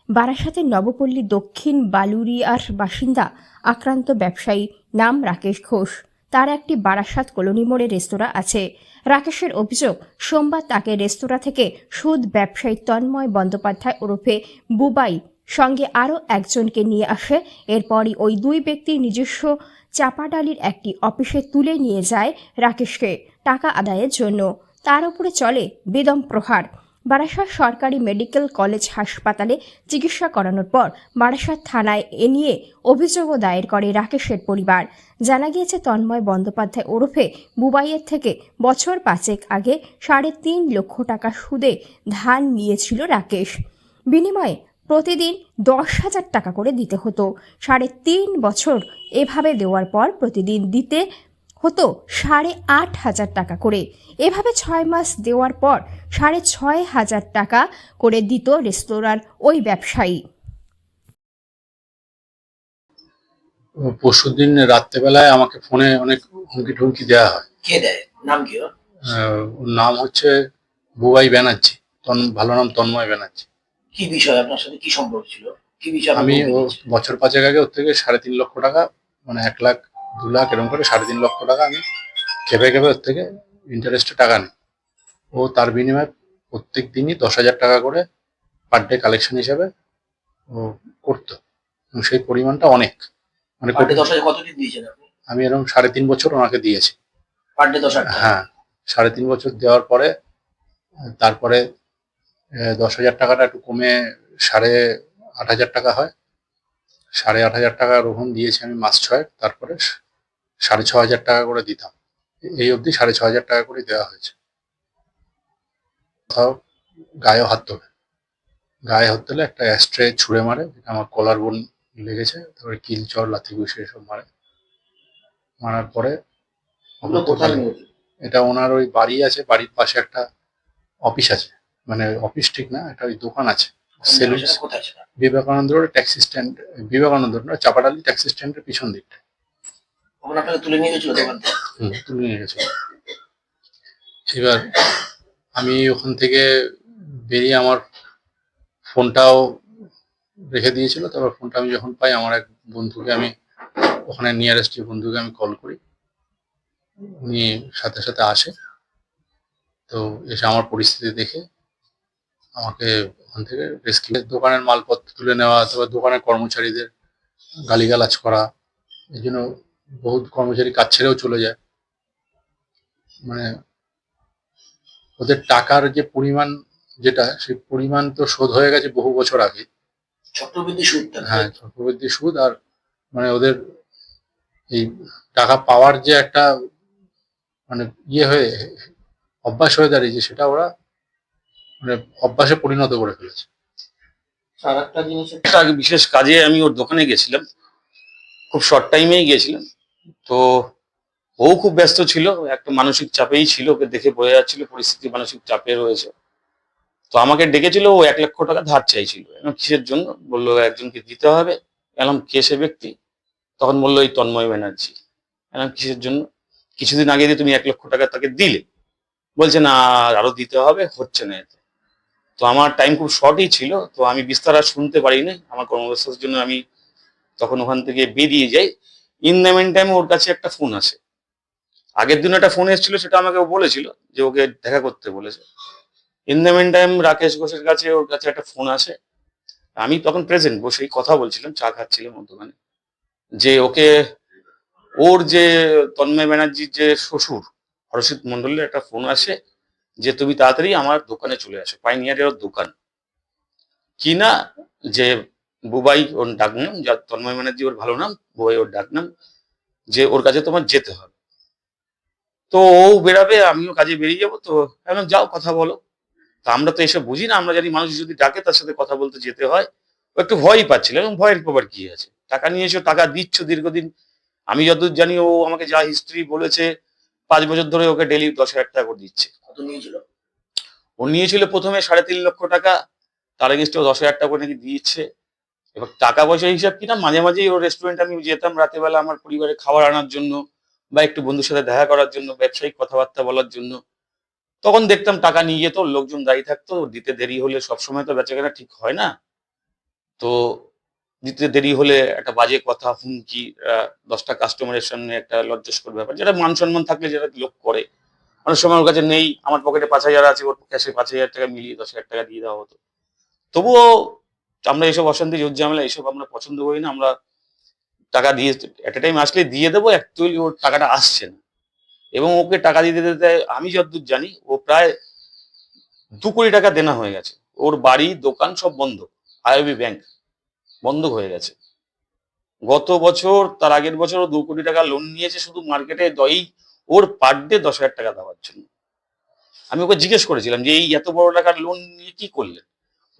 বারাসাতের নবপল্লী দক্ষিণ বালুরিয়ার বাসিন্দা আক্রান্ত ব্যবসায়ী নাম রাকেশ ঘোষ। তার একটি বারাসাত কলোনি মোড়ে রেস্তোরাঁ আছে। রাকেশের অভিযোগ, সোমবার তাকে রেস্তোরাঁ থেকে সুদ ব্যবসায়ী তন্ময় বন্দ্যোপাধ্যায় ওরফে বুবাই সঙ্গে আরও একজনকে নিয়ে আসে। এরপরই ওই দুই ব্যক্তির নিজস্ব চাপাডালির একটি অফিসে তুলে নিয়ে যায় রাকেশকে টাকা আদায়ের জন্য। তার উপরে চলে বেদম প্রহার। বারাসাত সরকারি মেডিকেল কলেজ হাসপাতালে চিকিৎসা করানোর পর বারাসাত থানায় এ নিয়ে অভিযোগও দায়ের করে রাকেশের পরিবার। জানা গিয়েছে, তন্ময় বন্দ্যোপাধ্যায় ওরফে বুবাইয়ের থেকে বছর 5 আগে 3.5 লক্ষ টাকা সুদে ধার নিয়েছিল রাকেশ। বিনিময়ে প্রতিদিন 10,000 টাকা করে দিতে হতো। 3.5 বছর এভাবে দেওয়ার পর প্রতিদিন দিতে হতো 8,500 টাকা করে। এভাবে 6 মাস দেওয়ার পর 6,500 টাকা করে দিত রেস্তোরাঁর ওই ব্যবসায়ী। পরশুদিন রাত্রেবেলায় আমাকে ফোনে অনেক হুমকি টুমকি দেওয়া হয়। কে দেয়? নাম কি ওর? ওর নাম হচ্ছে বুবাই ব্যানার্জি, ভালো নাম তন্ময় ব্যানার্জি। কি বিষয় আপনার সাথে কি সম্পর্ক ছিল? কি বিষয় আমি ও বছর 5 আগে ওর থেকে 3.5 লক্ষ টাকা, মানে 1 লাখ 2 লাখ এরকম করে 3.5 লক্ষ টাকা আমি খেপে খেপে ওর থেকে ইন্টারেস্টে টাকা নিই। ও তার বিনিময়ে প্রত্যেক দিনই 10,000 টাকা করে পার ডে কালেকশন হিসেবে ও করতো, এবং সেই পরিমাণটা অনেক, মানে পার ডে 10,000 কতদিন দিয়েছেন আপনি? আমি এরকম 3.5 বছর ওনাকে দিয়েছি। পার ডে 10,000 টাকা? হ্যাঁ, 3.5 বছর দেওয়ার পরে তারপরে 10,000 টাকাটা একটু কমে 8,500 টাকা হয়। 8,500 টাকা রোহন দিয়েছি আমি মাস 6, তারপরে 6,500 টাকা করে দিতাম। এই অবধি 6,500 টাকা করে দেওয়া হয়েছে। কোথাও গায়েও হাত তোলে, গায়ে হাত তোলে একটা অ্যাস্ট্রে ছুঁড়ে মারে, আমার কলার বোন লেগেছে, তারপরে কিলচর লাথি ঘুষি এসব মারার পরে এটা ওনার ওই বাড়ি আছে, বাড়ির পাশে একটা অফিস আছে, মানে অফিস ঠিক না, একটা ওই দোকান আছে সেলুন, কোথায় সেটা? Vivekananda road taxi stand, Vivekananda না, চাপাডালি ট্যাক্সি স্ট্যান্ডের পিছন দিকটা। ওখানে আপনাকে তুলে নিয়ে গেছিল দোকান থেকে? তুলে নিয়ে গেছিল। এবার আমি ওখান থেকে বেরিয়ে আমার ফোনটাও রেখে দিয়েছিল। তারপর ফোনটা আমি যখন পাই, আমার এক বন্ধুকে আমি ওখানে নিয়ারেস্ট বন্ধুকে আমি কল করি, উনি সাথে সাথে আসে। তো এসে আমার পরিস্থিতি দেখে আমাকে ওখান থেকে রেস্কিউ, দোকানের মালপত্র তুলে নেওয়া, তারপর দোকানের কর্মচারীদের গালিগালাজ করা, এই জন্য বহুত কর্মচারী কাজ ছেড়েও চলে যায়। মানে ওদের টাকার যে পরিমাণ, যেটা সেই পরিমাণ তো শোধ হয়ে গেছে বহু বছর আগে। চক্রবৃদ্ধি সুদ? হ্যাঁ, চক্রবৃদ্ধি সুদ। আর মানে ওদের এই টাকা পাওয়ার যে একটা মানে হয়ে অভ্যাস হয়ে দাঁড়িয়েছে, সেটা ওরা মানে অভ্যাসে পরিণত করে ফেলেছে। আর একটা জিনিস, একটা বিশেষ কাজে আমি ওর দোকানে গেছিলাম, খুব শর্ট টাইমেই গেছিলাম। তো ও খুব ব্যস্ত ছিল, একটা মানসিক চাপেই ছিল, ওকে দেখে বোঝা যাচ্ছিল পরিস্থিতি মানসিক চাপে রয়েছে। তো আমাকে ডেকেছিল, ও 1 লক্ষ টাকা ধার চাইছিল। কিসের জন্য? বললো একজনকে দিতে হবে। এলাম কে সে ব্যক্তি? তখন বললো এই তন্ময় ব্যানার্জি। এলাম কিসের জন্য? কিছুদিন আগে দিয়ে তুমি 1 লক্ষ টাকা তাকে দিলে, বলছে না আরো দিতে হবে, হচ্ছে না এতে। তো আমার টাইম খুব শর্টই ছিল, তো আমি বিস্তার আর শুনতে পারিনি, আমার কর্মব্যস্ততার জন্য আমি তখন ওখান থেকে বেরিয়ে যাই। ইন দ্য মেন টাইম ওর কাছে একটা ফোন আসে। আগের দিন একটা ফোন এসেছিল, সেটা আমাকে ও বলেছিল যে ওকে দেখা করতে বলেছে। In the meantime Rakesh ঘোষের কাছে ওর কাছে একটা ফোন আসে। আমি তখন প্রেজেন্ট, বসেই কথা বলছিলাম, চা খাচ্ছিলাম ওর দোকানে, যে ওকে ওর যে তন্ময় ব্যানার্জির যে শ্বশুর হরষিত মন্ডলের একটা ফোন আসে যে তুমি তাড়াতাড়ি আমার দোকানে চলে আসো, পাইনিয়ারের ওর দোকান কিনা, যে বুবাই ওর ডাক নাম, যার তন্ময় ব্যানার্জি ওর ভালো নাম, বুবাই ওর ডাক নাম, যে ওর কাছে তোমার যেতে হবে। তো ও বেরাবে, আমিও কাজে বেরিয়ে যাবো। তো এখন যাও কথা বলো। তা আমরা তো এসব বুঝি না, আমরা জানি মানুষ যদি ডাকে তার সাথে কথা বলতে যেতে হয়। ও একটু ভয়ই পাচ্ছিল, এবং ভয়ের ব্যাপার কি আছে, টাকা নিয়েছো, টাকা দিচ্ছ দীর্ঘদিন। আমি যতদূর জানি ও আমাকে যা হিস্ট্রি বলেছে, 5 বছর ধরে ওকে ডেলি 10,000 টাকা করে দিচ্ছে। কত নিয়েছিল? ও নিয়েছিল প্রথমে 3.5 লক্ষ টাকা, তার এগেন্স্টে ও 10,000 টাকা করে নাকি দিচ্ছে। এবার টাকা পয়সা হিসাব কিনা, মাঝে মাঝেই ওর রেস্টুরেন্টে আমি যেতাম রাতের বেলা আমার পরিবারে খাবার আনার জন্য, বা একটু বন্ধুর সাথে দেখা করার জন্য, ব্যবসায়িক কথাবার্তা বলার জন্য। তখন দেখতাম টাকা নিয়ে যেত, লোকজন দায়ী থাকতো, দিতে দেরি হলে সবসময় তো বেচাকেনা ঠিক হয় না। তো দিতে দেরি হলে একটা বাজে কথা, হুমকি, 10টা কাস্টমারের সামনে একটা লজ্জাস্কর ব্যাপার, যেটা মান সম্মান থাকলে যেটা লোক করে। অনেক সময় ওর কাছে নেই, আমার পকেটে 5,000 আছে, ওর ক্যাশে 5,000 টাকা মিলিয়ে 10,000 টাকা দিয়ে দেওয়া হতো। তবুও আমরা এইসব অশান্তি ঝুট ঝামেলা এইসব আমরা পছন্দ করি না। আমরা টাকা দিয়ে এট এ টাইম আসলে দিয়ে দেবো, অ্যাকচুয়ালি ওর টাকাটা আসছে না। এবং ওকে টাকা দিতে দিতে আমি যতদূর জানি ও প্রায় 2 কোটি টাকা দেনা হয়ে গেছে। ওর বাড়ি দোকান সব বন্ধ, আইওবি ব্যাংক বন্ধ হয়ে গেছে। গত বছর, তার আগের বছর ও 2 কোটি টাকা লোন নিয়েছে শুধু মার্কেটে ওর পার ডে 10,000 টাকা দেওয়ার জন্য। আমি ওকে জিজ্ঞেস করেছিলাম যে এই এত বড় টাকার লোন নিয়ে কি করলেন?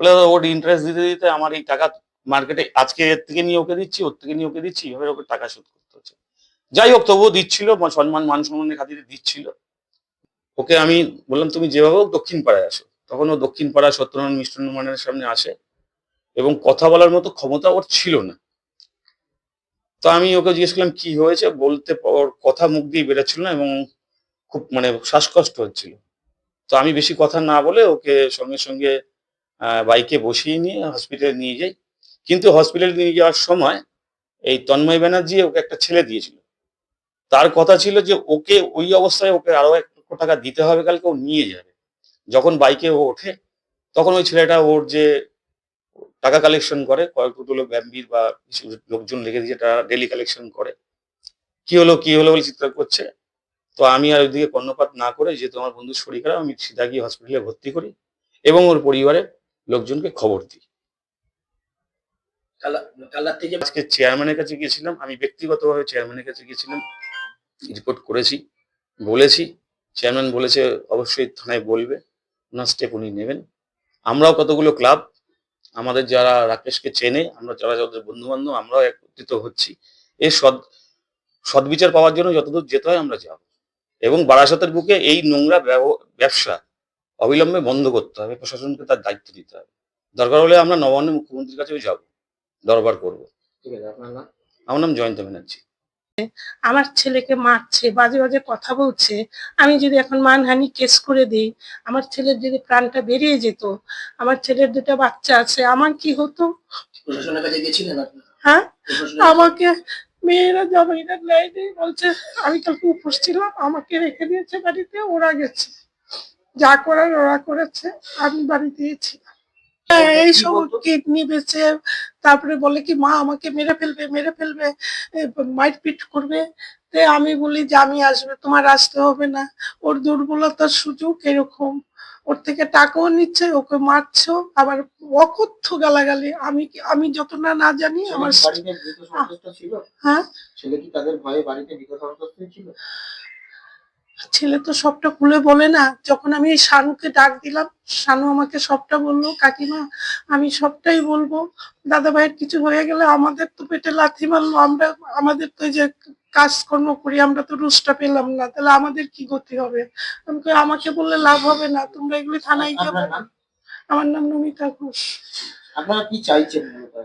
বলে ওর ইন্টারেস্ট দিতে দিতে আমার এই টাকা মার্কেটে আজকে এর থেকে নিয়ে ওকে দিচ্ছি, ওর থেকে নিয়ে ওকে দিচ্ছি, এভাবে ওকে টাকা শোধ করতে হচ্ছে। যাই হোক, তবুও দিচ্ছিল, সম্মান মান সম্মানের খাতিরে দিচ্ছিল। ওকে আমি বললাম তুমি যেভাবে হোক দক্ষিণ পাড়ায় আসো। তখন ও দক্ষিণ পাড়া সত্যনারায়ণ মিষ্টান্ন ভান্ডারের সামনে আসে এবং কথা বলার মতো ক্ষমতা ওর ছিল না। তো আমি ওকে জিজ্ঞেস করলাম কি হয়েছে, বলতে ওর কথা মুখ দিয়ে বেরোচ্ছিল না এবং খুব মানে শ্বাসকষ্ট হচ্ছিল। তো আমি বেশি কথা না বলে ওকে সঙ্গে সঙ্গে বাইকে বসিয়ে নিয়ে হসপিটালে নিয়ে যাই। কিন্তু হসপিটালে নিয়ে যাওয়ার সময় এই তন্ময় ব্যানার্জি ওকে একটা ছেলে দিয়েছিল। তার কথা ছিল যে ওকে ওই অবস্থায় ওকে আরো 1 লক্ষ টাকা দিতে হবে, কালকে ও নিয়ে যাবে। যখন বাইকে ও ওঠে তখন ওই ছেলেটা ওর যে টাকা কালেকশন করে, কয়েকগুলো ব্যাম্বির বা কিছু লোকজন লেগে দিয়ে তারা ডেলি কালেকশন করে, কি হলো কি হলো বলে চিৎকার করছে। তো আমি আর ওইদিকে কর্ণপাত না করে, যেহেতু আমার বন্ধুর শরীর খারাপ, আমি সিধা গিয়ে হসপিটালে ভর্তি করি এবং ওর পরিবারের লোকজনকে খবর দিই। আজকে চেয়ারম্যানের কাছে গিয়েছিলাম, আমি ব্যক্তিগতভাবে চেয়ারম্যানের কাছে গিয়েছিলাম, রিপোর্ট করেছি, বলেছি। চেয়ারম্যান বলেছে অবশ্যই থানায় বলবে, ওনার স্টেপ উনি নেবেন। আমরাও কতগুলো ক্লাব, আমাদের যারা রাকেশকে চেনে, আমরা যারা যাদের বন্ধু বান্ধব, আমরাও একত্রিত হচ্ছি এই সদ্বিচার পাওয়ার জন্য। যতদূর যেতে হয় আমরা যাব এবং বারাসতের বুকে এই নোংরা ব্যবসা অবিলম্বে বন্ধ করতে হবে, প্রশাসনকে তার দায়িত্ব দিতে হবে। দরকার হলে আমরা নবান্নের মুখ্যমন্ত্রীর কাছেও যাব, দরবার করব। ঠিক আছে, আপনার নাম? আমার নাম জয়ন্ত ব্যানার্জি। আমার ছেলেকে মারছে, বাজে বাজে কথা বলছে। আমি যদি এখন মানহানি কেস করে দিই, আমার ছেলের যদি প্রাণটা বেরিয়ে যেত, আমার ছেলের 2টা বাচ্চা আছে, আমার কি হতো? প্রশাসনের কাছে গেছিলেন আপনি? হ্যাঁ, প্রশাসনের আমাকে মেয়েরা জামাইরা লাইনে বলছে, আমি কালকে উপোস ছিলাম, আমাকে রেখে দিয়েছে বাড়িতে, ওরা গেছে, যা করার ওরা করেছে, আমি বাড়িতেই ছিলাম। এইসব কিডনি বেচে তারপরে বলে কি মা আমাকে মেরে ফেলবে মেরে ফেলবে, মারপিট করবে। আমি বলি যে আমি আসবে, তোমার আসতে হবে না। ওর দুর্বলতার সুযোগ এরকম, ওর থেকে টাকাও নিচ্ছে, ওকে মারছো, আবার অকথ্য গালাগালি। আমি যত না জানি আমার বাড়িতে ভীত সন্ত্রস্ত ছিল? হ্যাঁ, ছেলে কি তাদের ভয়ে বাড়িতে ভীত সন্ত্রস্ত ছিল? ছেলে তো সবটা খুলে বলে না। যখন আমি শানুকে ডাক দিলাম, শানু আমাকে সবটা বললো, কাকিমা আমি সবটাই বলবো, দাদা ভাইয়ের কিছু হয়ে গেলে আমাদের তো পেটে লাথি মারলো, আমরা আমাদের তো এই যে কাজকর্ম করি, আমরা তো রুজটা পেলাম না, তাহলে আমাদের কি গতি হবে? আমি কই, আমাকে বললে লাভ হবে না, তোমরা এগুলি থানায় গিয়ে আপনার বলো। নাম? আমার নাম নমিতা ঘোষ। আপনারা কি চাইছেন মূলত?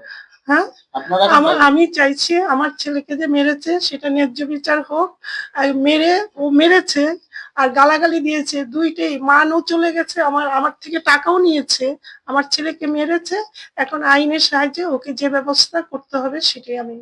হ্যাঁ, আপনারা কি চাইছেন? আমি চাইছি আমার ছেলেকে যে মেরেছে সেটা ন্যায্য বিচার হোক। আর ও মেরেছে আর গালাগালি দিয়েছে, দুইটাই। মানও চলে গেছে, আমার থেকে টাকাও নিয়েছে, আমার ছেলেকে মেরেছে। এখন আইনের সাহায্যে ওকে যে ব্যবস্থা করতে হবে সেটাই আমি